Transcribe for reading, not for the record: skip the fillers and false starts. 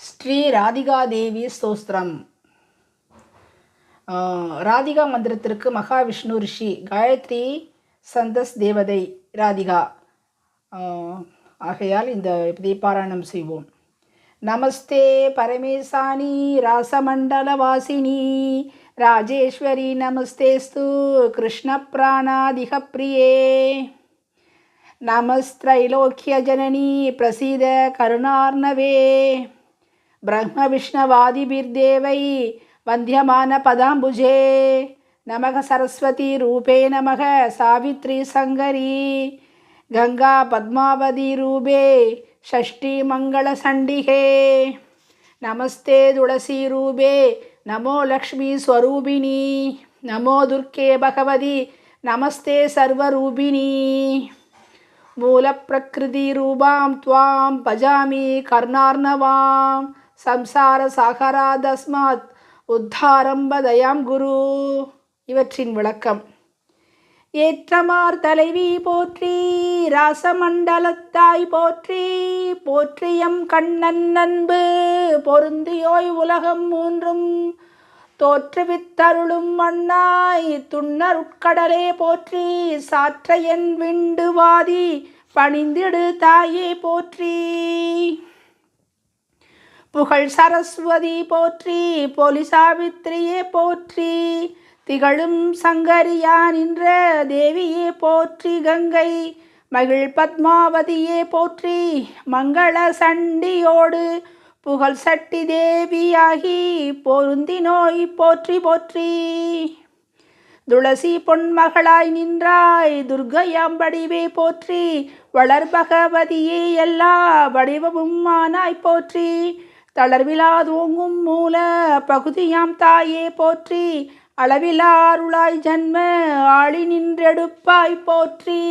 ஸ்ரீ ராதிகாதேவி ஸ்தோஸ்திரம். ராதிகா மந்திரத்திற்கு மகாவிஷ்ணு ரிஷி, காயத்ரி சந்தஸ் தேவதை ராதிகா. ஆகையால் இந்த பாராயணம் செய்வோம். நமஸ்தே பரமேசானி ராசமண்டலவாசினி ராஜேஸ்வரி நமஸ்தேஸ்து கிருஷ்ண பிராணாதிக பிரியே. நமஸ்திரைலோக்கிய ஜனனி பிரசீத கருணார்ணவே. பிரம்ம விஷ்ணவாதிபிர்தேவை வந்தியமான பதாம்புஜே. நமக சரஸ்வதி ரூபே நமக சாவித்ரி சங்கரி கங்கா பத்மாவதி ரூபே ஷஷ்டி மங்கள சண்டிகே. நமஸ்தே துளசி ரூபே நமோ லக்ஷ்மி ஸ்வரூபிணி நமோ துர்க்கே பகவதி நமஸ்தே சர்வரூபிணி. மூல பிரகிருதி ரூபாம் துவாம் பஜாமி கர்ணார்ணவாம் சம்சார சாகராதஸ்மாத் உத்தாரம்பதயாம் குரு. இவற்றின் விளக்கம். ஏற்றமார் தலைவி போற்றி, ராசமண்டலத்தாய் போற்றி, போற்றியம் கண்ணன் அன்பு பொருந்தியோய் உலகம் மூன்றும் தோற்றுவித்தருளும் மண்ணாய் துண்ணருட்கடலே போற்றி, சாற்றையன் விண்டுவாதி பணிந்திடு தாயே போற்றி. புகழ் சரஸ்வதி போற்றி, போலி சாவித்திரியே போற்றி, திகழும் சங்கரியா நின்ற தேவியே போற்றி. கங்கை மகிழ் பத்மாவதியே போற்றி, மங்கள சண்டியோடு புகழ் சட்டி தேவியாகி பொருந்தினோய் போற்றி போற்றி. துளசி பொன்மகளாய் நின்றாய் துர்க்கையாம் வடிவே போற்றி, வளர்பகவதியே எல்லா வடிவமும் ஆனாய் போற்றி. தளர்விலாதோங்கும் மூல பகுதியாம் தாயே போற்றி, அளவிலா அருளாய் ஜன்ம ஆளி நின்றெடுப்பாய் போற்றி.